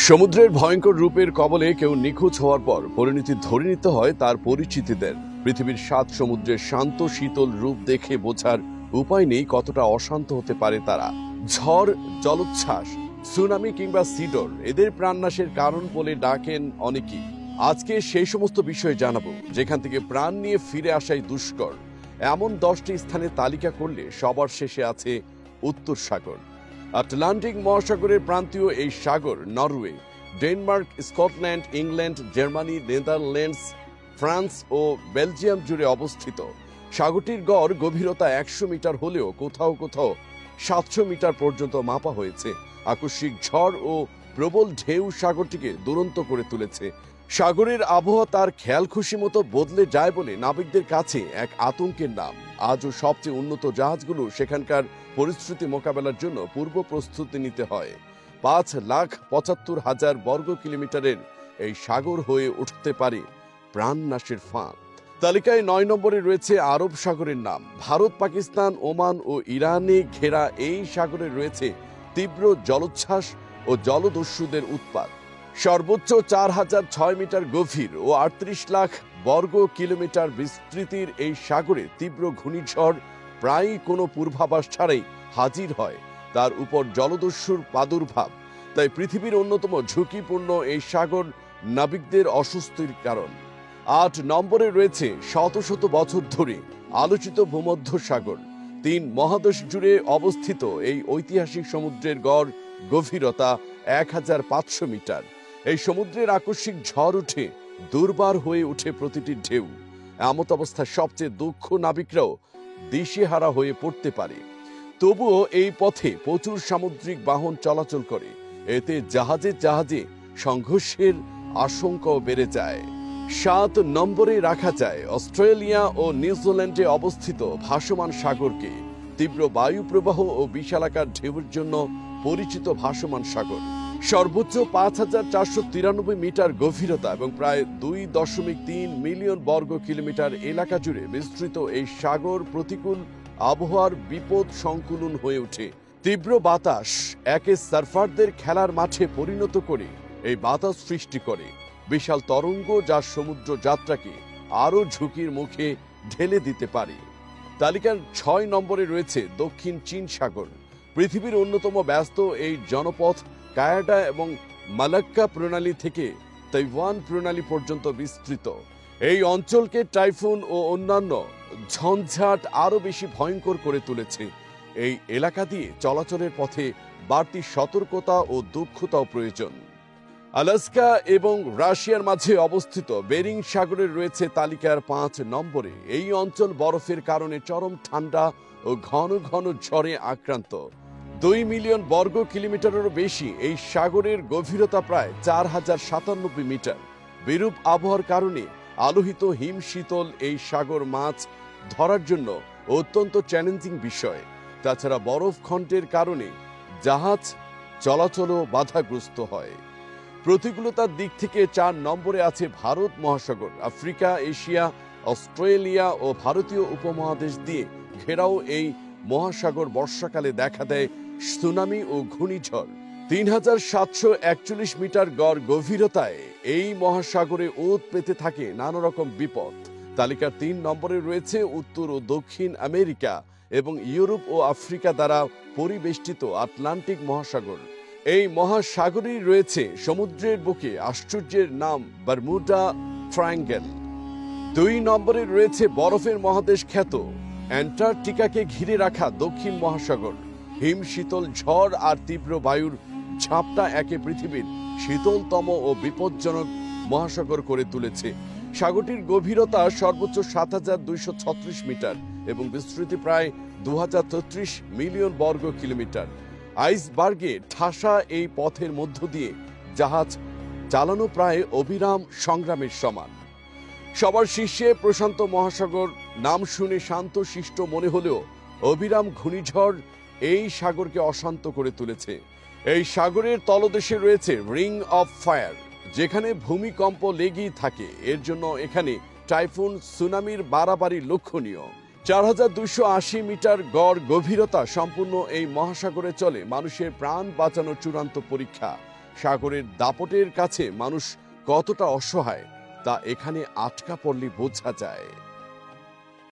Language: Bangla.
সমুদ্রের ভয়ঙ্কর রূপের কবলে কেউ নিখোঁজ হওয়ার পর পরিণতি ধরে নিতে হয় তার পরিচিতিদের। পৃথিবীর ৭ সমুদ্রের শান্ত শীতল রূপ দেখে বোঝার উপায় নেই কতটা অশান্ত হতে পারে তারা। ঝড়, জলোচ্ছ্বাস, সুনামি কিংবা সিডর এদের প্রাণনাশের কারণ বলে ডাকেন অনেকেই। আজকে সেই সমস্ত বিষয় জানাবো যেখান থেকে প্রাণ নিয়ে ফিরে আসাই দুষ্কর। এমন 10টি স্থানের তালিকা করলে সবার শেষে আছে উত্তর সাগর। আটলান্টিক মহাসাগরের প্রান্তীয় এই সাগর Norway, Denmark, Scotland, England, Germany, Netherlands, France ও বেলজিয়াম জুড়ে অবস্থিত। সাগরটির গড় গভীরতা 100 মিটার হলেও কোথাও কোথাও 700 মিটার পর্যন্ত মাপা হয়েছে। আকস্মিক ঝড় ও প্রবল ঢেউ সাগরটিকে দুরন্ত করে তুলেছে। সাগরের আবহাওয়া তার খেয়াল খুশি মতো বদলে যায় বলে নাবিকদের কাছে এক আতঙ্কের নাম। আজও সবচেয়ে উন্নত জাহাজগুলো সেখানকার পরিস্থিতি মোকাবেলার জন্য পূর্ব প্রস্তুতি নিতে হয়। 5,75,000 বর্গ কিলোমিটারের এই সাগর হয়ে উঠতে পারে প্রাণনাশের ফাঁদ। তালিকায় 9 নম্বরে রয়েছে আরব সাগরের নাম। ভারত, পাকিস্তান, ওমান ও ইরানে ঘেরা এই সাগরে রয়েছে তীব্র জলোচ্ছ্বাস ও জলদস্যুদের উৎপাত। সর্বোচ্চ 4,006 মিটার গভীর ও 38 লাখ বর্গ কিলোমিটার বিস্তৃতির এই সাগরে তীব্র ঘূর্ণিঝড় প্রায়ই কোনো পূর্বাভাস ছাড়াই হাজির হয়। তার উপর জলদস্যুর প্রাদুর্ভাব, তাই পৃথিবীর অন্যতম ঝুঁকিপূর্ণ এই সাগর নাবিকদের অস্বস্তির কারণ। 8 নম্বরে রয়েছে শত শত বছর ধরে আলোচিত ভূমধ্য সাগর। 3 মহাদেশ জুড়ে অবস্থিত এই ঐতিহাসিক সমুদ্রের গড় গভীরতা 1,500 মিটার। এই সমুদ্রের আকস্মিক ঝড় উঠে দুর্বার হয়ে ওঠে প্রতিটি ঢেউ। এমত অবস্থায় সবচেয়ে দক্ষ নাবিকরাও দিশেহারা হয়ে পড়তে পারে। তবুও এই পথে প্রচুর সামুদ্রিক বাহন চলাচল করে। এতে জাহাজে জাহাজে সংঘর্ষের আশঙ্কাও বেড়ে যায়। 7 নম্বরে রাখা যায় অস্ট্রেলিয়া ও নিউজিল্যান্ডে অবস্থিত ভাসমান সাগরকে। তীব্র বায়ু প্রবাহ ও বিশালাকার ঢেউয়ের জন্য পরিচিত ভাসমান সাগর। সর্বোচ্চ 5,493 মিটার গভীরতা এবং প্রায় 2.3 মিলিয়ন বর্গ কিলোমিটার এলাকা জুড়ে বিস্তৃত এই সাগর প্রতিকূল আবহাওয়ার বিপদ সংকুলন হয়ে ওঠে। তীব্র বাতাস একে সার্ফারদের খেলার মাঠে পরিণত করে এই বাতাস সৃষ্টি করে বিশাল তরঙ্গ, যা সমুদ্র যাত্রাকে আরও ঝুঁকির মুখে ঢেলে দিতে পারে। তালিকার 6 নম্বরে রয়েছে দক্ষিণ চীন সাগর। পৃথিবীর অন্যতম ব্যস্ত এই জনপথ কানাডা এবং মালাক্কা প্রণালী থেকে তাইওয়ান প্রণালী পর্যন্ত বিস্তৃত। এই অঞ্চলকে টাইফুন ও অন্যান্য ঝঞ্ঝাট আরও বেশি ভয়ঙ্কর করে তুলেছে। এই এলাকা দিয়ে চলাচলের পথে বাড়তি সতর্কতা ও দক্ষতাও প্রয়োজন। আলাস্কা এবং রাশিয়ার মাঝে অবস্থিত বেরিং সাগরে রয়েছে তালিকার 5 নম্বরে। এই অঞ্চল বরফের কারণে চরম ঠান্ডা ও ঘন ঘন ঝড়ে আক্রান্ত। 2 মিলিয়ন বর্গ কিলোমিটারেরও বেশি এই সাগরের গভীরতা প্রায় 4,097 মিটার। বিরূপ আবহাওয়ার কারণে আলোহিত হিম শীতল এই সাগর মাছ ধরার জন্য অত্যন্ত চ্যালেঞ্জিং বিষয়। তাছাড়া বরফ খণ্ডের কারণে জাহাজ চলাচলও বাধাগ্রস্ত হয়। প্রতিকূলতার দিক থেকে 4 নম্বরে আছে ভারত মহাসাগর। আফ্রিকা, এশিয়া, অস্ট্রেলিয়া ও ভারতীয় উপমহাদেশ দিয়ে ঘেরাও এই মহাসাগর বর্ষাকালে দেখা দেয় সুনামি ও ঘূর্ণিঝড়। 3,741 মিটার গড় গভীরতায় এই মহাসাগরে ওত পেতে থাকে নানা রকম বিপদ। তালিকার 3 নম্বরে রয়েছে উত্তর ও দক্ষিণ আমেরিকা এবং ইউরোপ ও আফ্রিকা দ্বারা পরিবেষ্টিত আটলান্টিক মহাসাগর। এই মহাসাগরেই রয়েছে সমুদ্রের বুকে আশ্চর্যের নাম বারমুডা ট্রায়াঙ্গেল। 2 নম্বরে রয়েছে বরফের মহাদেশ খ্যাত অ্যান্টার্কটিকাকে ঘিরে রাখা দক্ষিণ মহাসাগর। হিম শীতল ঝড় আর তীব্র বায়ুর ঝাপটা একে পৃথিবীর শীতলতম ও বিপজ্জনক মহাসাগর করে তুলেছে। সাগরটির গভীরতা সর্বোচ্চ 7,236 মিটার এবং বিস্তৃতি প্রায় 2,033 মিলিয়ন বর্গ কিলোমিটার। আইসবার্গে ঠাসা এই পথের মধ্য দিয়ে জাহাজ চালানো প্রায় অবিরাম সংগ্রামের সমান। সবার শীর্ষে প্রশান্ত মহাসাগর। নাম শুনে শান্ত শিষ্ট মনে হলেও অবিরাম ঘূর্ণিঝড় এই সাগরকে অশান্ত করে তুলেছে। এই সাগরের তলদেশে রয়েছে রিং অফ ফায়ার, যেখানে ভূমিকম্প লেগেই থাকে। এর জন্য এখানে টাইফুন, সুনামির বাড়াবাড়ি লক্ষণীয়। 4,280 মিটার গড় গভীরতা সম্পূর্ণ এই মহাসাগরে চলে মানুষের প্রাণ বাঁচানোর চূড়ান্ত পরীক্ষা। সাগরের দাপটের কাছে মানুষ কতটা অসহায় তা এখানে আটকা পড়লে বোঝা যায়।